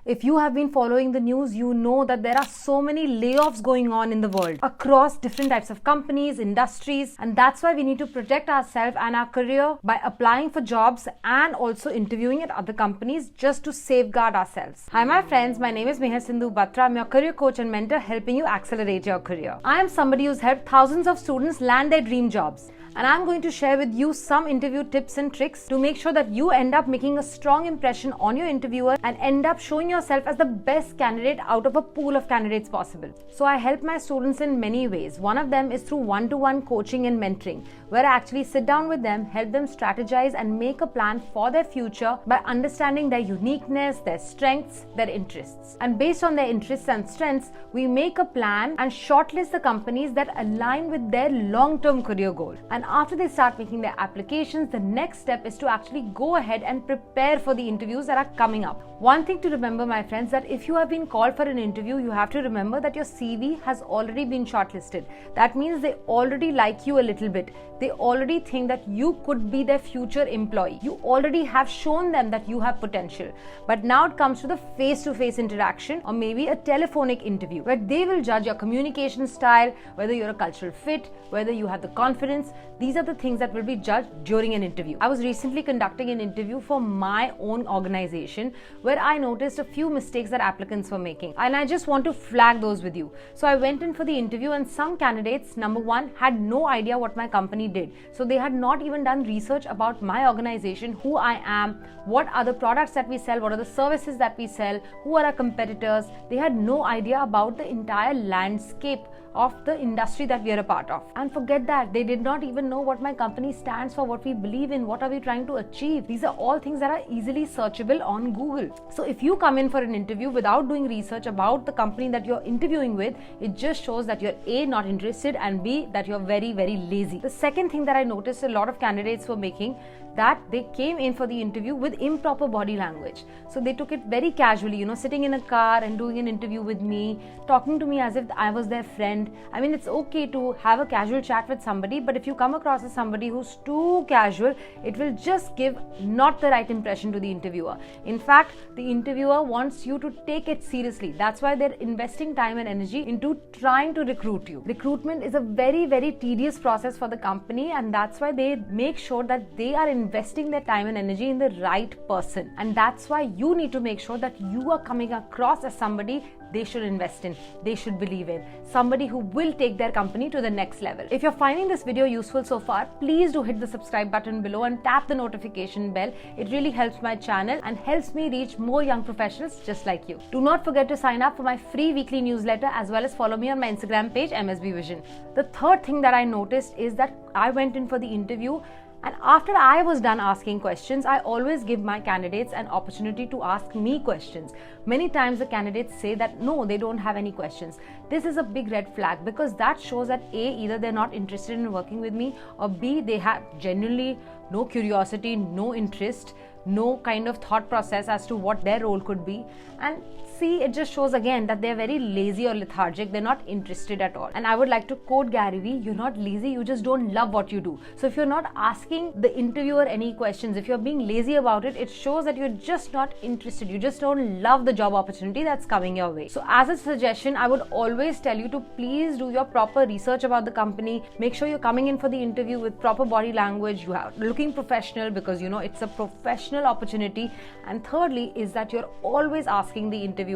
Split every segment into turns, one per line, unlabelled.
If you have been following the news, you know that there are so many layoffs going on in the world across different types of companies, industries, and that's why we need to protect ourselves and our career by applying for jobs and also interviewing at other companies just to safeguard ourselves. Hi my friends, my name is Meher Sindhu Batra. I'm your career coach and mentor helping you accelerate your career. I am somebody who's helped thousands of students land their dream jobs. And I'm going to share with you some interview tips and tricks to make sure that you end up making a strong impression on your interviewer and end up showing yourself as the best candidate out of a pool of candidates possible. So I help my students in many ways. One of them is through one-to-one coaching and mentoring, where I actually sit down with them, help them strategize and make a plan for their future by understanding their uniqueness, their strengths, their interests. And based on their interests and strengths, we make a plan and shortlist the companies that align with their long-term career goal. And after they start making their applications, the next step is to actually go ahead and prepare for the interviews that are coming up. One thing to remember, my friends, that if you have been called for an interview, you have to remember that your CV has already been shortlisted. That means they already like you a little bit. They already think that you could be their future employee. You already have shown them that you have potential. But now it comes to the face-to-face interaction or maybe a telephonic interview where they will judge your communication style, whether you're a cultural fit, whether you have the confidence. These are the things that will be judged during an interview. I was recently conducting an interview for my own organization where I noticed a few mistakes that applicants were making, and I just want to flag those with you. So I went in for the interview and some candidates, number one, had no idea what my company did. So they had not even done research about my organization, who I am, what are the products that we sell, what are the services that we sell, who are our competitors. They had no idea about the entire landscape of the industry that we are a part of. And forget that, they did not even know what my company stands for, what we believe in, what are we trying to achieve. These are all things that are easily searchable on Google. So if you come in for an interview without doing research about the company that you're interviewing with, it just shows that you're A, not interested, and B, that you're very, very lazy. The second thing that I noticed a lot of candidates were making, that they came in for the interview with improper body language. So they took it very casually, sitting in a car and doing an interview with me, talking to me as if I was their friend. I mean, it's okay to have a casual chat with somebody, but if you come across as somebody who's too casual, it will just give not the right impression to the interviewer. In fact, the interviewer wants you to take it seriously. That's why they're investing time and energy into trying to recruit you. Recruitment is a very, very tedious process for the company, and that's why they make sure that they are investing their time and energy in the right person. And that's why you need to make sure that you are coming across as somebody they should invest in, they should believe in, somebody who will take their company to the next level. If you're finding this video useful so far, please do hit the subscribe button below and tap the notification bell. It really helps my channel and helps me reach more young professionals just like you. Do not forget to sign up for my free weekly newsletter as well as follow me on my Instagram page, MSB Vision. The third thing that I noticed is that I went in for the interview, and after I was done asking questions, I always give my candidates an opportunity to ask me questions. Many times the candidates say that no, they don't have any questions. This is a big red flag because that shows that A, either they're not interested in working with me, or B, they have genuinely no curiosity, no interest, no kind of thought process as to what their role could be. And C, it just shows again that they're very lazy or lethargic. They're not interested at all. And I would like to quote Gary Vee, you're not lazy, you just don't love what you do. So if you're not asking the interviewer any questions, if you're being lazy about it, it shows that you're just not interested. You just don't love the job opportunity that's coming your way. So as a suggestion, I would always tell you to please do your proper research about the company. Make sure you're coming in for the interview with proper body language. You are looking professional because it's a professional opportunity. And thirdly is that you're always asking the interviewer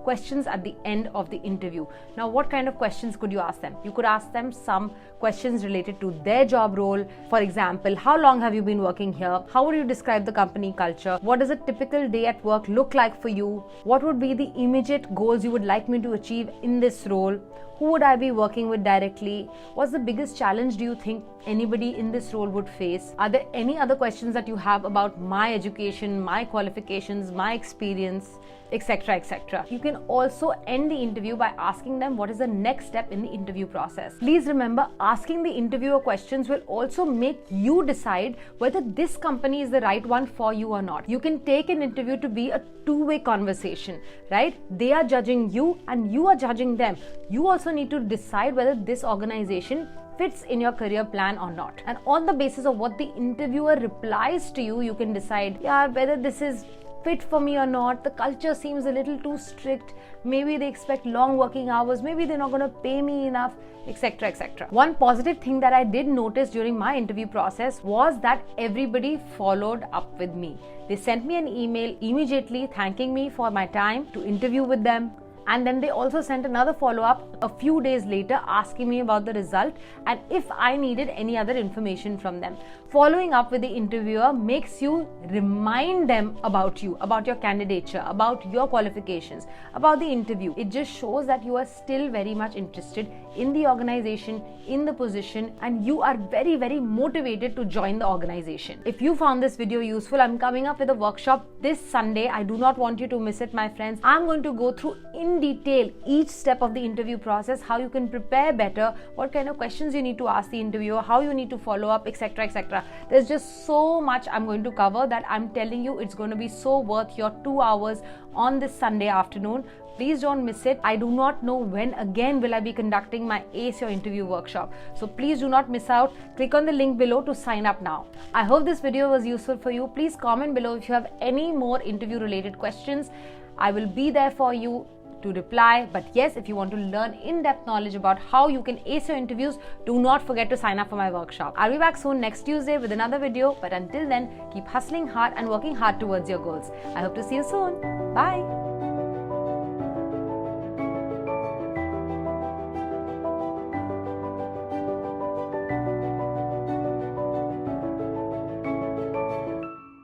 questions at the end of the interview. Now, what kind of questions could you ask them? You could ask them some questions related to their job role. For example, how long have you been working here? How would you describe the company culture? What does a typical day at work look like for you? What would be the immediate goals you would like me to achieve in this role? Who would I be working with directly? What's the biggest challenge do you think anybody in this role would face? Are there any other questions that you have about my education, my qualifications, my experience, etc., etc.? You can also end the interview by asking them what is the next step in the interview process. Please remember, asking the interviewer questions will also make you decide whether this company is the right one for you or not. You can take an interview to be a two-way conversation, right? They are judging you and you are judging them. You also need to decide whether this organization fits in your career plan or not. And on the basis of what the interviewer replies to you, you can decide, whether this is fit for me or not. The culture seems a little too strict. Maybe they expect long working hours. Maybe they're not going to pay me enough, etc., etc. One positive thing that I did notice during my interview process was that everybody followed up with me. They sent me an email immediately thanking me for my time to interview with them. And then they also sent another follow-up a few days later asking me about the result and if I needed any other information from them. Following up with the interviewer makes you remind them about you, about your candidature, about your qualifications, about the interview. It just shows that you are still very much interested in the organization, in the position, and you are very, very motivated to join the organization. If you found this video useful, I'm coming up with a workshop this Sunday. I do not want you to miss it, my friends. I'm going to go through in detail each step of the interview process, how you can prepare better, what kind of questions you need to ask the interviewer, how you need to follow up, etc., etc. There's just so much I'm going to cover that I'm telling you it's going to be so worth your 2 hours on this Sunday afternoon. Please don't miss it. I do not know when again will I be conducting my Ace Your Interview workshop. So please do not miss out. Click on the link below to sign up now. I hope this video was useful for you. Please comment below if you have any more interview related questions. I will be there for you to reply. But yes, if you want to learn in-depth knowledge about how you can ace your interviews, do not forget to sign up for my workshop. I'll be back soon next Tuesday with another video. But until then, keep hustling hard and working hard towards your goals. I hope to see you soon. Bye.